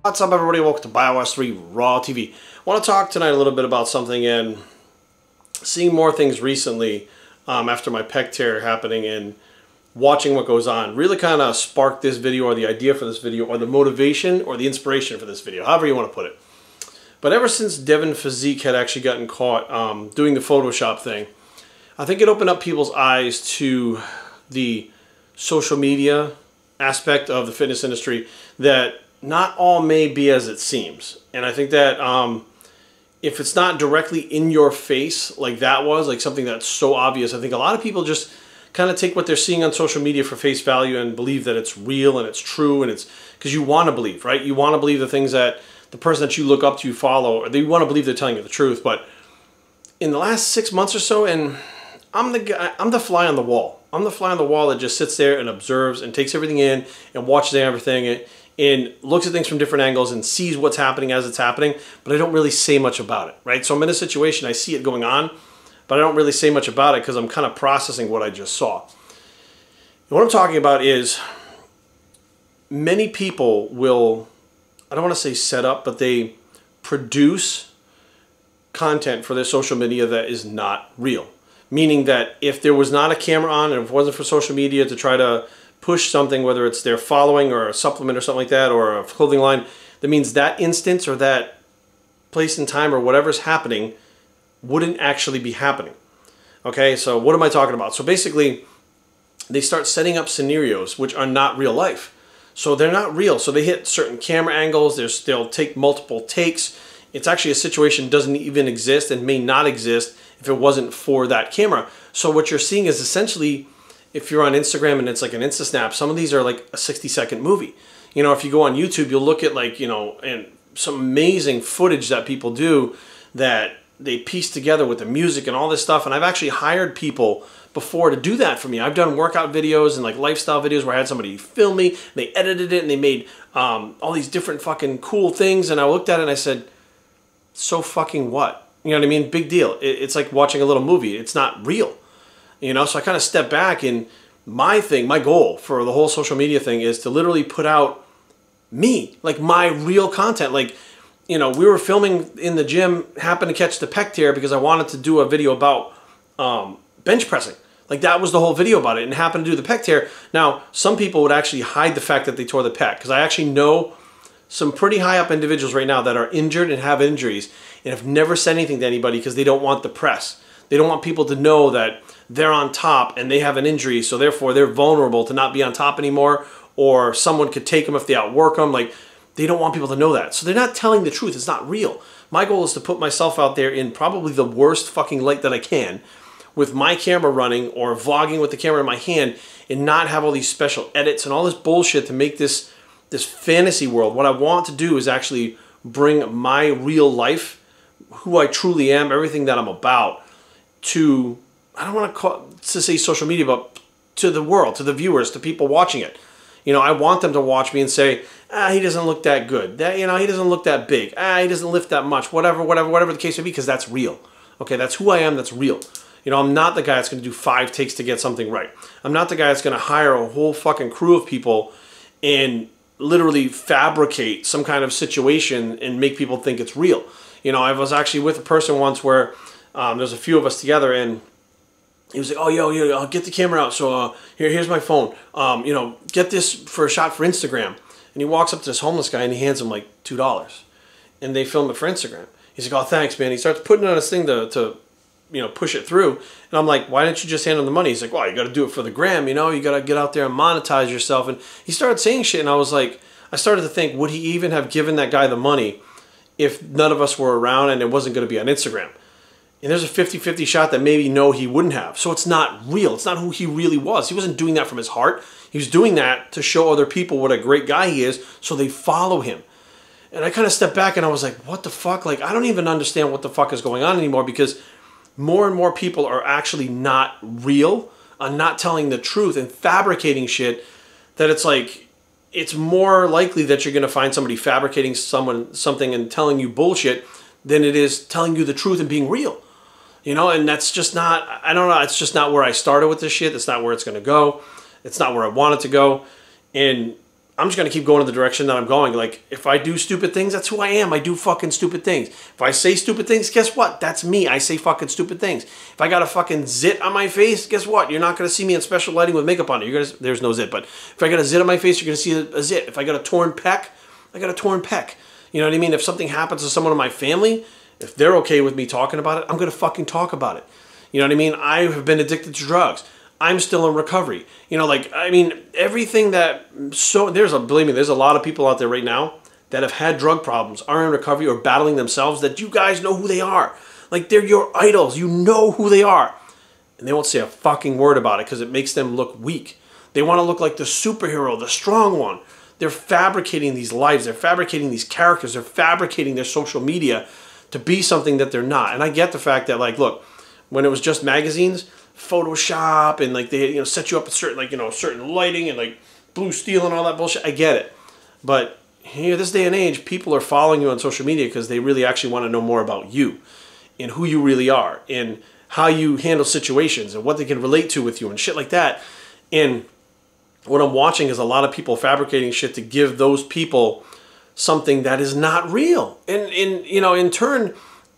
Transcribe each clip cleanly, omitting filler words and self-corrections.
What's up, everybody? Welcome to BioS 3 Raw TV. I want to talk tonight a little bit about something and seeing more things recently after my pec tear happening and watching what goes on. Really kind of sparked this video, or the idea for this video, or the motivation or the inspiration for this video, however you want to put it. But ever since Devin Physique had actually gotten caught doing the Photoshop thing, I think it opened up people's eyes to the social media aspect of the fitness industry, that not all may be as it seems. And I think that if it's not directly in your face like that was, like something that's so obvious, I think a lot of people just kind of take what they're seeing on social media for face value and believe that it's real and it's true, and it's because you want to believe, right? You want to believe the things that the person that you look up to, you follow, or you want to believe they're telling you the truth. But in the last 6 months or so, and I'm the fly on the wall. I'm the fly on the wall that just sits there and observes and takes everything in and watches everything and looks at things from different angles and sees what's happening as it's happening, but I don't really say much about it, right? So I'm in a situation, I see it going on, but I don't really say much about it because I'm kind of processing what I just saw. And what I'm talking about is many people will, I don't want to say set up, but they produce content for their social media that is not real. Meaning that if there was not a camera on and if it wasn't for social media to try to push something, whether it's their following or a supplement or something like that, or a clothing line, that means that instance or that place in time or whatever's happening wouldn't actually be happening. Okay, so what am I talking about? So basically, they start setting up scenarios which are not real life. So they're not real. So they hit certain camera angles, they'll take multiple takes. It's actually a situation doesn't even exist and may not exist if it wasn't for that camera. So what you're seeing is essentially, if you're on Instagram and it's like an Insta Snap, some of these are like a 60-second movie. You know, if you go on YouTube, you'll look at like, you know, and some amazing footage that people do that they piece together with the music and all this stuff. And I've actually hired people before to do that for me. I've done workout videos and like lifestyle videos where I had somebody film me, they edited it and they made all these different fucking cool things. And I looked at it and I said, so fucking what? You know what I mean? Big deal. It's like watching a little movie. It's not real. You know, so I kind of step back, and my goal for the whole social media thing is to literally put out me, like my real content. Like, you know, we were filming in the gym, happened to catch the pec tear because I wanted to do a video about bench pressing. Like that was the whole video about it, and happened to do the pec tear. Now, some people would actually hide the fact that they tore the pec, because I actually know some pretty high up individuals right now that are injured and have injuries and have never said anything to anybody because they don't want the press. They don't want people to know that they're on top and they have an injury, so therefore they're vulnerable to not be on top anymore, or someone could take them if they outwork them. Like, they don't want people to know that. So they're not telling the truth. It's not real. My goal is to put myself out there in probably the worst fucking light that I can, with my camera running or vlogging with the camera in my hand, and not have all these special edits and all this bullshit to make this fantasy world. What I want to do is actually bring my real life, who I truly am, everything that I'm about, to, I don't want to say social media, but to the world, to the viewers, to people watching it. You know, I want them to watch me and say, he doesn't look that good. That, you know, he doesn't look that big. He doesn't lift that much. Whatever the case may be, because that's real. Okay, that's who I am. That's real. You know, I'm not the guy that's going to do 5 takes to get something right. I'm not the guy that's going to hire a whole fucking crew of people and literally fabricate some kind of situation and make people think it's real. You know, I was actually with a person once where there's a few of us together, and he was like, oh, yo, I'll get the camera out. So here's my phone. You know, get this for a shot for Instagram. And he walks up to this homeless guy and he hands him like $2. And they film it for Instagram. He's like, oh, thanks, man. He starts putting it on his thing to you know, push it through. And I'm like, why didn't you just hand him the money? He's like, well, you got to do it for the gram, you know, you got to get out there and monetize yourself. And he started saying shit, and I was like, I started to think, would he even have given that guy the money if none of us were around and it wasn't going to be on Instagram? And there's a 50-50 shot that maybe no, he wouldn't have. So it's not real. It's not who he really was. He wasn't doing that from his heart. He was doing that to show other people what a great guy he is, so they follow him. And I kind of stepped back and I was like, what the fuck? Like, I don't even understand what the fuck is going on anymore, because more and more people are actually not real, not telling the truth and fabricating shit, that it's like, it's more likely that you're going to find somebody fabricating something and telling you bullshit than it is telling you the truth and being real. You know, and that's just not, I don't know, it's just not where I started with this shit. It's not where it's going to go. It's not where I want it to go. And I'm just going to keep going in the direction that I'm going. Like, if I do stupid things, that's who I am. I do fucking stupid things. If I say stupid things, guess what? That's me. I say fucking stupid things. If I got a fucking zit on my face, guess what? You're not going to see me in special lighting with makeup on it. There's no zit. But if I got a zit on my face, you're going to see a zit. If I got a torn pec, I got a torn pec. You know what I mean? If something happens to someone in my family, if they're okay with me talking about it, I'm going to fucking talk about it. You know what I mean? I have been addicted to drugs. I'm still in recovery. You know, like, I mean, everything that, believe me, there's a lot of people out there right now that have had drug problems, are in recovery or battling themselves, that you guys know who they are. Like, they're your idols. You know who they are. And they won't say a fucking word about it because it makes them look weak. They want to look like the superhero, the strong one. They're fabricating these lives. They're fabricating these characters. They're fabricating their social media to be something that they're not. And I get the fact that, like, look, when it was just magazines, Photoshop, and like they set you up with certain, like, certain lighting and like blue steel and all that bullshit. I get it. But here, this day and age, people are following you on social media because they really actually want to know more about you and who you really are and how you handle situations and what they can relate to with you and shit like that. And what I'm watching is a lot of people fabricating shit to give those people something that is not real. And in turn,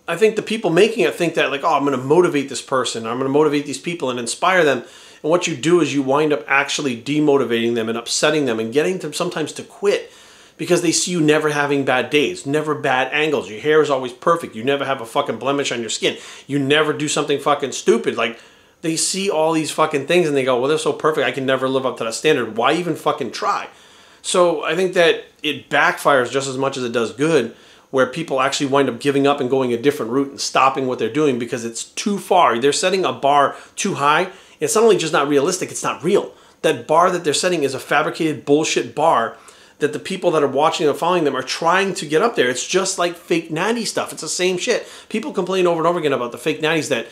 I think the people making it think that, like, oh, I'm going to motivate this person. I'm going to motivate these people and inspire them. And what you do is you wind up actually demotivating them and upsetting them and getting them sometimes to quit because they see you never having bad days, never bad angles. Your hair is always perfect. You never have a fucking blemish on your skin. You never do something fucking stupid. Like, they see all these fucking things and they go, well, they're so perfect, I can never live up to that standard. Why even fucking try? So I think that it backfires just as much as it does good, where people actually wind up giving up and going a different route and stopping what they're doing because it's too far. They're setting a bar too high. It's not only just not realistic, it's not real. That bar that they're setting is a fabricated bullshit bar that the people that are watching and following them are trying to get up there. It's just like fake natty stuff. It's the same shit. People complain over and over again about the fake natties, that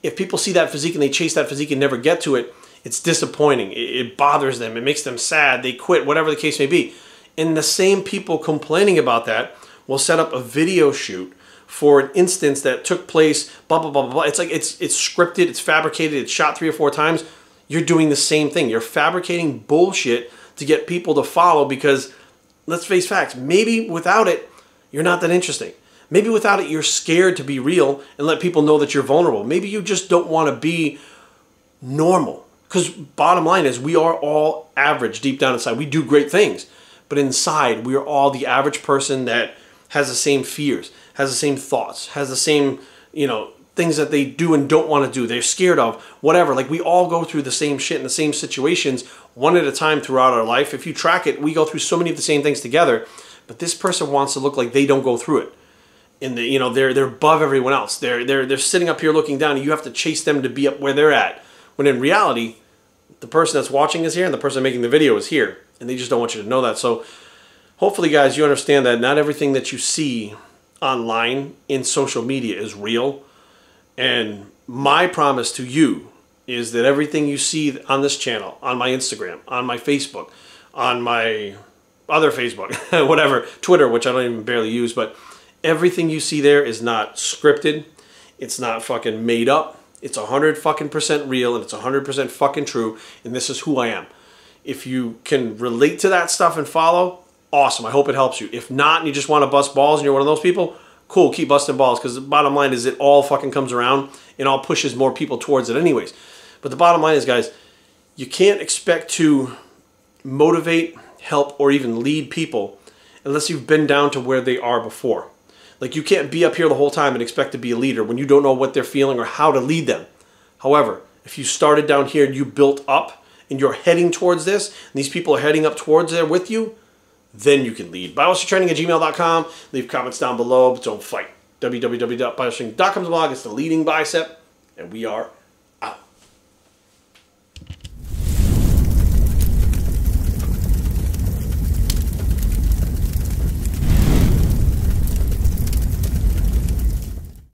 if people see that physique and they chase that physique and never get to it, it's disappointing. It bothers them. It makes them sad. They quit, whatever the case may be. And the same people complaining about that will set up a video shoot for an instance that took place, blah, blah, blah, blah, blah. It's like, it's scripted, it's fabricated, it's shot 3 or 4 times. You're doing the same thing. You're fabricating bullshit to get people to follow because, let's face facts, maybe without it, you're not that interesting. Maybe without it, you're scared to be real and let people know that you're vulnerable. Maybe you just don't want to be normal. Because bottom line is, we are all average deep down inside. We do great things. But inside, we are all the average person that has the same fears, has the same thoughts, has the same, things that they do and don't want to do. They're scared of, whatever. Like, we all go through the same shit in the same situations one at a time throughout our life. If you track it, we go through so many of the same things together. But this person wants to look like they don't go through it. And they're above everyone else. They're sitting up here looking down, and you have to chase them to be up where they're at. When in reality, the person that's watching is here and the person making the video is here. And they just don't want you to know that. So hopefully, guys, you understand that not everything that you see online in social media is real. And my promise to you is that everything you see on this channel, on my Instagram, on my Facebook, on my other Facebook, whatever, Twitter, which I don't even barely use, but everything you see there is not scripted. It's not fucking made up. It's 100% real, and it's 100% fucking true, and this is who I am. If you can relate to that stuff and follow, awesome. I hope it helps you. If not, and you just want to bust balls and you're one of those people, cool, keep busting balls, because the bottom line is it all fucking comes around and all pushes more people towards it anyways. But the bottom line is, guys, you can't expect to motivate, help, or even lead people unless you've been down to where they are before. Like, you can't be up here the whole time and expect to be a leader when you don't know what they're feeling or how to lead them. However, if you started down here and you built up and you're heading towards this, and these people are heading up towards there with you, then you can lead. BiblesTraining@gmail.com. Leave comments down below, but don't fight. www.BibleTraining.com's blog. It's the leading bicep, and we are